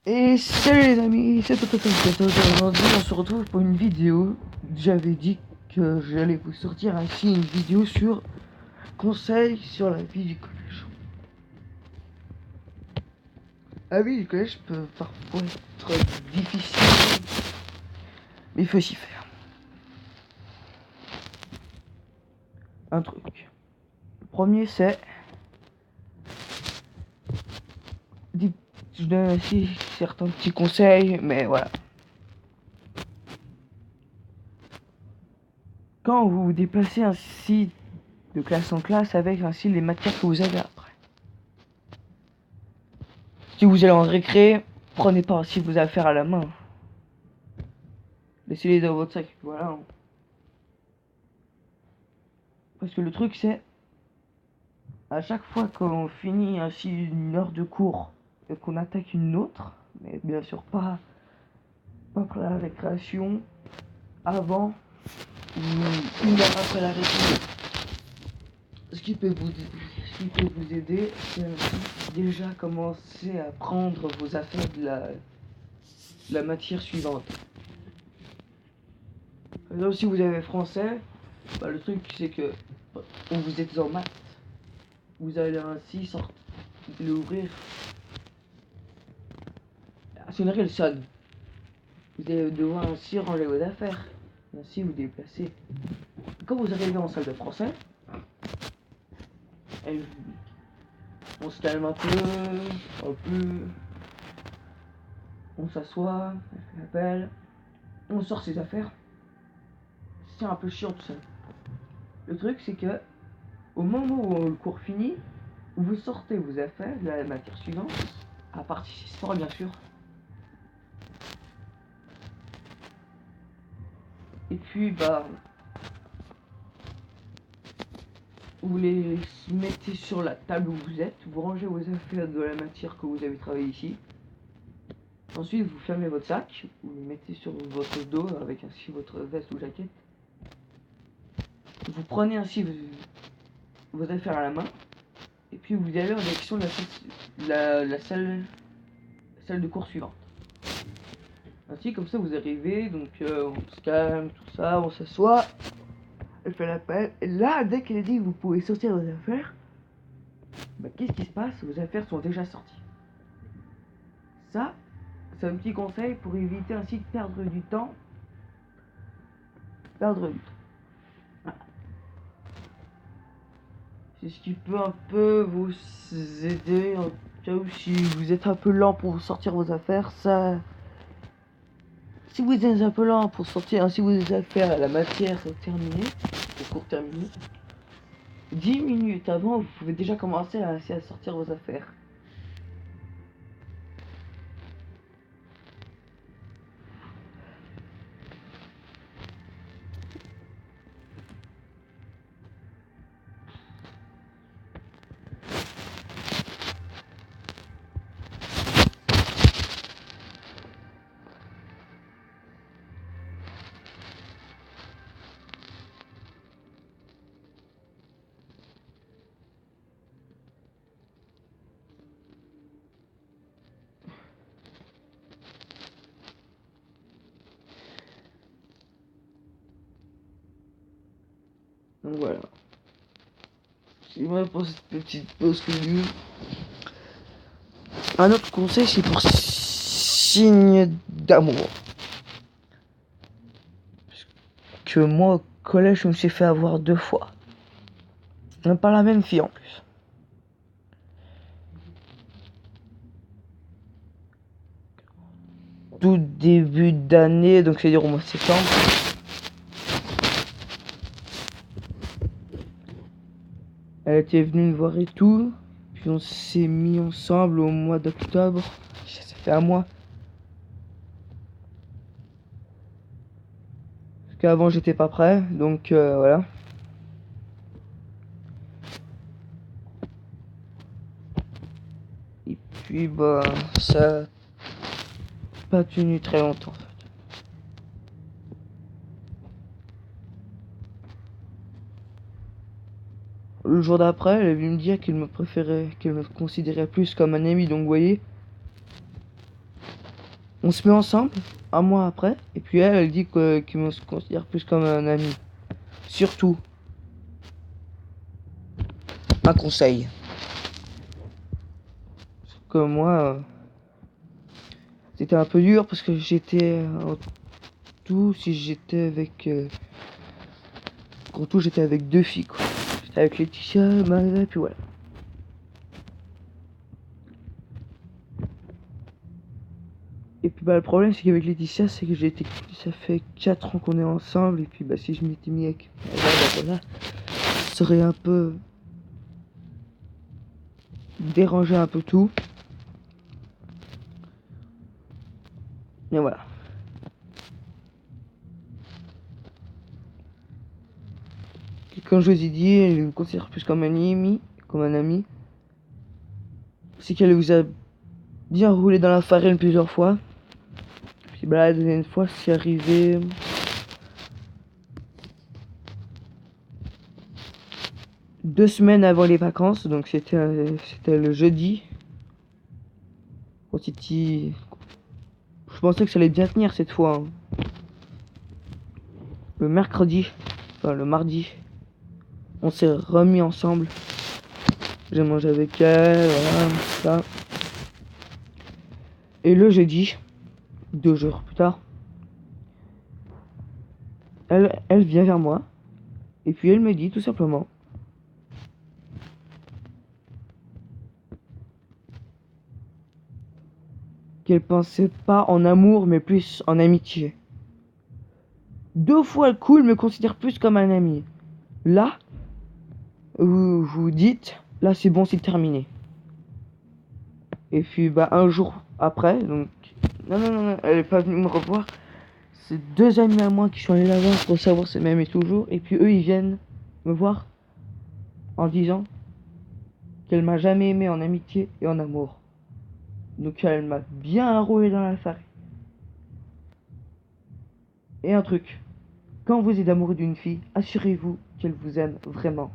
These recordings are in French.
Et salut les amis, c'est Toto14. Aujourd'hui on se retrouve pour une vidéo. J'avais dit que j'allais vous sortir ainsi une vidéo sur conseils sur la vie du collège. La vie du collège peut parfois être difficile, mais il faut s'y faire. Un truc. Le premier c'est... Je donne aussi certains petits conseils, mais voilà. Quand vous vous déplacez ainsi de classe en classe avec ainsi les matières que vous avez après. Si vous allez en récré, prenez pas ainsi vos affaires à la main. Laissez-les dans votre sac, voilà. Parce que le truc c'est, à chaque fois qu'on finit ainsi une heure de cours et qu'on attaque une autre, mais bien sûr pas après la récréation, avant ou une heure après la récré. Ce qui peut vous aider, c'est déjà commencer à prendre vos affaires de la matière suivante. Par exemple, si vous avez français, bah, le truc c'est que vous êtes en maths, vous allez ainsi sortir, l'ouvrir, sonnerie le sonne. Vous allez devoir ainsi ranger vos affaires, ainsi vous déplacer. Quand vous arrivez en salle de français, on se calme un peu, on s'assoit, on appelle, on sort ses affaires. C'est un peu chiant tout ça. Le truc c'est que au moment où le cours finit, vous sortez vos affaires de la matière suivante, à partir sport bien sûr. Et puis bah vous les mettez sur la table où vous êtes, vous rangez vos affaires de la matière que vous avez travaillé ici. Ensuite vous fermez votre sac, vous les mettez sur votre dos avec ainsi votre veste ou jaquette. Vous prenez ainsi vos affaires à la main. Et puis vous allez en direction de la salle de cours suivante. Ainsi comme ça vous arrivez, donc on se calme, tout ça, on s'assoit. Elle fait l'appel. Et là, dès qu'elle dit que vous pouvez sortir vos affaires, bah, qu'est-ce qui se passe? Vos affaires sont déjà sorties. Ça, c'est un petit conseil pour éviter ainsi de perdre du temps. Voilà. C'est ce qui peut un peu vous aider en cas où si vous êtes un peu lent pour sortir vos affaires. Ça, si vous êtes un peu lent pour sortir ainsi vos affaires à la matière terminée, au cours terminé, 10 minutes avant, vous pouvez déjà commencer à sortir vos affaires. Donc voilà. C'est vrai pour cette petite pause que j'ai eue. Un autre conseil, c'est pour signe d'amour. Que moi, au collège, je me suis fait avoir 2 fois. Même pas la même fille en plus. Tout début d'année, donc c'est-à-dire au mois de septembre. Elle était venue me voir et tout. Puis on s'est mis ensemble au mois d'octobre. Ça fait un mois. Parce qu'avant j'étais pas prêt, donc voilà. Et puis bah ça a pas tenu très longtemps. Le jour d'après, elle est venue me dire qu'elle me préférait, qu'elle me considérait plus comme un ami, donc vous voyez. On se met ensemble un mois après, et puis elle dit qu'il me considère plus comme un ami. Surtout, un conseil. Comme moi, c'était un peu dur parce que j'étais en tout, si j'étais avec. En tout, j'étais avec 2 filles, quoi. J'étais avec Laetitia, Maria, et puis voilà. Et puis bah le problème c'est qu'avec Laetitia c'est que ça fait 4 ans qu'on est ensemble et puis bah si je m'étais mis avec elle, bah voilà, ça serait un peu déranger un peu tout. Et voilà. Et quand je vous ai dit, elle me considère plus comme un ami, c'est qu'elle vous a bien roulé dans la farine plusieurs fois. Puis bah la deuxième fois c'est arrivé 2 semaines avant les vacances, donc c'était le jeudi. Je pensais que ça allait bien tenir cette fois. Hein. Le mercredi, enfin le mardi, on s'est remis ensemble. J'ai mangé avec elle, voilà, ça. Et le jeudi, 2 jours plus tard, elle vient vers moi. Et puis elle me dit tout simplement qu'elle pensait pas en amour, mais plus en amitié. 2 fois le coup, elle me considère plus comme un ami. Là, vous dites, là c'est bon, c'est terminé. Et puis bah un jour après, donc non, elle est pas venue me revoir. C'est 2 amis à moi qui sont allés la voir pour savoir si elle m'aimait toujours. Et puis eux ils viennent me voir en disant qu'elle m'a jamais aimé en amitié et en amour. Donc elle m'a bien enrôlé dans la farine. Et un truc, quand vous êtes amoureux d'une fille, assurez-vous qu'elle vous aime vraiment.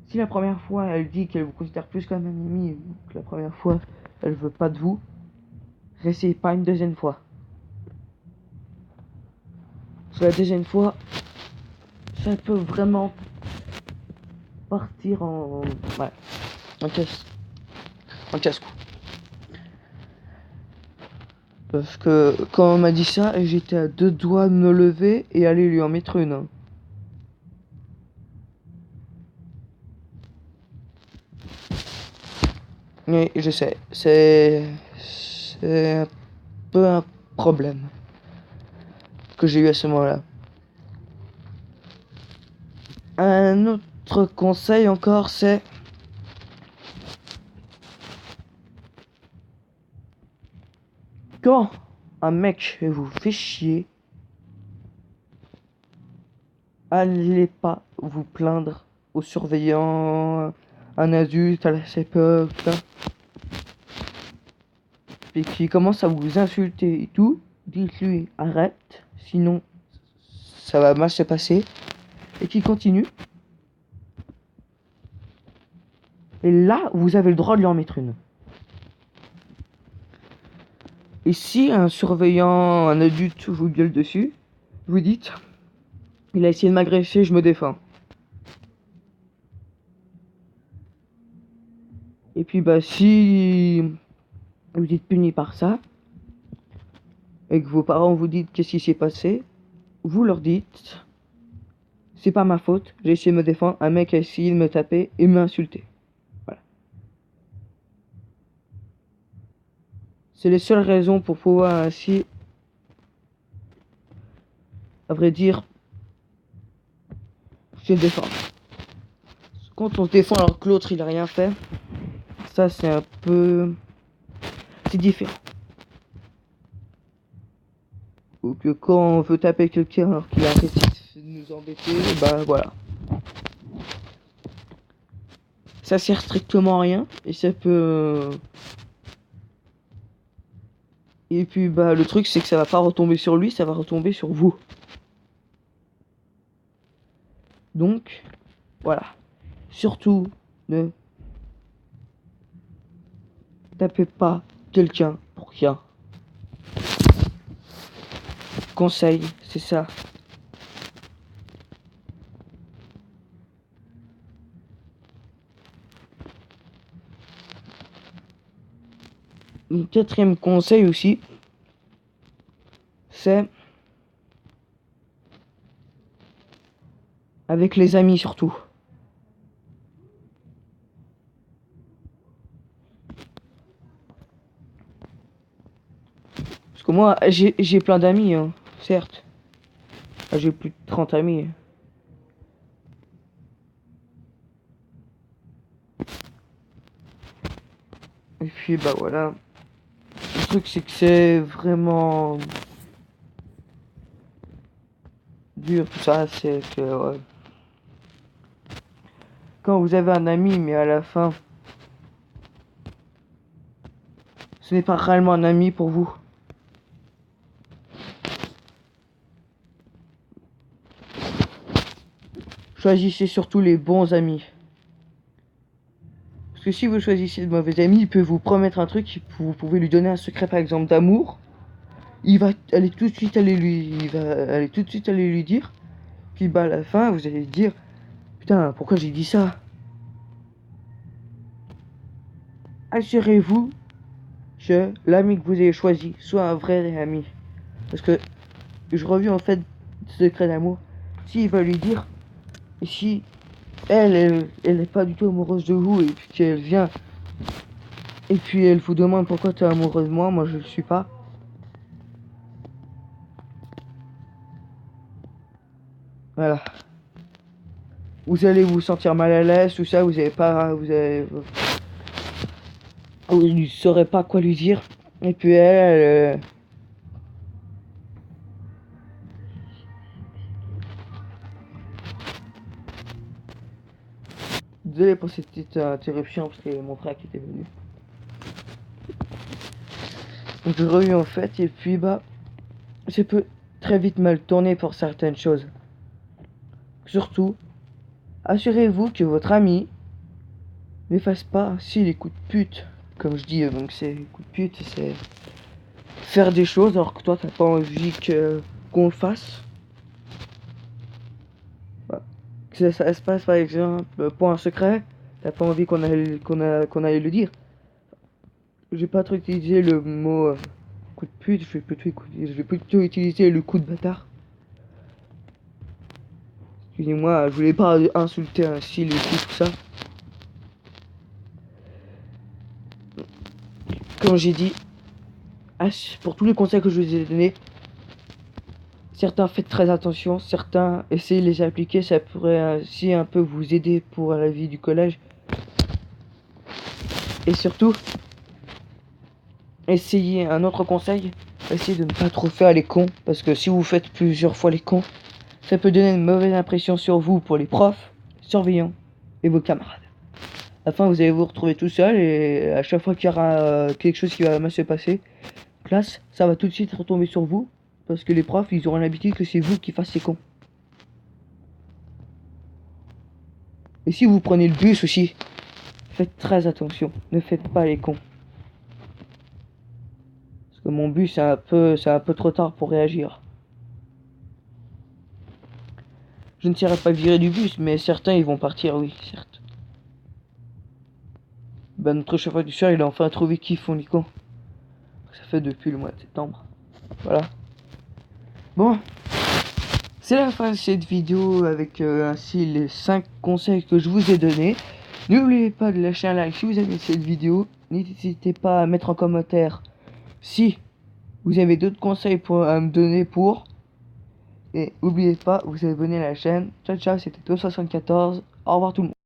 Si la première fois elle dit qu'elle vous considère plus comme un ami, et que la première fois elle veut pas de vous, réessayez pas une deuxième fois. Parce que la deuxième fois, ça peut vraiment partir ouais, en casse-cou. Parce que quand on m'a dit ça, j'étais à 2 doigts de me lever et aller lui en mettre une. Hein. Oui, je sais, c'est un peu un problème que j'ai eu à ce moment-là. Un autre conseil encore, c'est quand un mec vous fait chier, allez pas vous plaindre aux surveillants, un adulte, à la CPE, tout ça. Et qui commence à vous insulter et tout, dites-lui arrête, sinon ça va mal se passer. Et qui continue. Et là, vous avez le droit de lui en mettre une. Et si un surveillant, un adulte vous gueule dessus, vous dites il a essayé de m'agresser, je me défends. Et puis bah si vous êtes puni par ça, et que vos parents vous disent qu'est-ce qui s'est passé, vous leur dites c'est pas ma faute, j'ai essayé de me défendre, un mec a essayé de me taper et m'a insulté. Voilà. C'est les seules raisons pour pouvoir ainsi, à vrai dire, se défendre. Quand on se défend alors que l'autre il a rien fait, ça c'est un peu... c'est différent. Ou que quand on veut taper quelqu'un alors qu'il a arrêté de nous embêter, bah voilà. Ça sert strictement à rien et ça peut... Et puis bah le truc c'est que ça va pas retomber sur lui, ça va retomber sur vous. Donc voilà. Surtout ne tapez pas quelqu'un pour rien. conseil, c'est ça. Un quatrième conseil aussi, c'est avec les amis surtout. Parce que moi, j'ai plein d'amis, hein, certes. J'ai plus de 30 amis. Et puis bah voilà. Le truc c'est que c'est vraiment dur tout ça, c'est que ouais. Quand vous avez un ami mais à la fin ce n'est pas réellement un ami pour vous. Choisissez surtout les bons amis. Parce que si vous choisissez de mauvais amis, il peut vous promettre un truc, vous pouvez lui donner un secret par exemple d'amour. Il va aller tout de suite aller lui dire. Puis bah à la fin vous allez dire putain pourquoi j'ai dit ça. Assurez-vous que l'ami que vous avez choisi soit un vrai ami. Parce que je reviens en fait secret d'amour. S'il va lui dire, et si elle est pas du tout amoureuse de vous et puis qu'elle vient et puis elle vous demande pourquoi tu es amoureux de moi, moi je le suis pas. Voilà. Vous allez vous sentir mal à l'aise, tout ça, vous ne saurez pas quoi lui dire. Et puis désolé pour cette petite interruption parce que mon frère qui était venu. Donc je reviens en fait et puis bah ça peut très vite mal tourner pour certaines choses. Surtout, assurez-vous que votre ami ne fasse pas si les coups de pute, comme je dis, donc c'est coups de pute, c'est faire des choses alors que toi t'as pas envie qu'on le fasse. Voilà. Que ça se passe par exemple pour un secret, t'as pas envie qu'on aille le dire. J'ai pas trop utilisé le mot coup de pute, je vais plutôt utiliser le coup de bâtard. Excusez-moi, je voulais pas insulter ainsi les filles, tout ça. Comme j'ai dit, pour tous les conseils que je vous ai donnés, certains faites très attention, certains essayez de les appliquer, ça pourrait aussi un peu vous aider pour la vie du collège. Et surtout, essayez un autre conseil, essayez de ne pas trop faire les cons, parce que si vous faites plusieurs fois les cons, ça peut donner une mauvaise impression sur vous pour les profs, surveillants et vos camarades. À la fin, vous allez vous retrouver tout seul et à chaque fois qu'il y aura quelque chose qui va mal se passer, classe, ça va tout de suite retomber sur vous parce que les profs, ils auront l'habitude que c'est vous qui fassiez cons. Et si vous prenez le bus aussi, faites très attention, ne faites pas les cons. Parce que mon bus, c'est un peu trop tard pour réagir. Je ne serai pas viré du bus, mais certains ils vont partir, oui, certes. Ben, notre chauffeur du soir, il a enfin trouvé qui font les cons. Ça fait depuis le mois de septembre. Voilà. Bon. C'est la fin de cette vidéo avec ainsi les 5 conseils que je vous ai donnés. N'oubliez pas de lâcher un like si vous aimez cette vidéo. N'hésitez pas à mettre en commentaire si vous avez d'autres conseils à me donner pour. Et n'oubliez pas, vous abonnez à la chaîne. Ciao ciao, c'était Toast74. Au revoir tout le monde.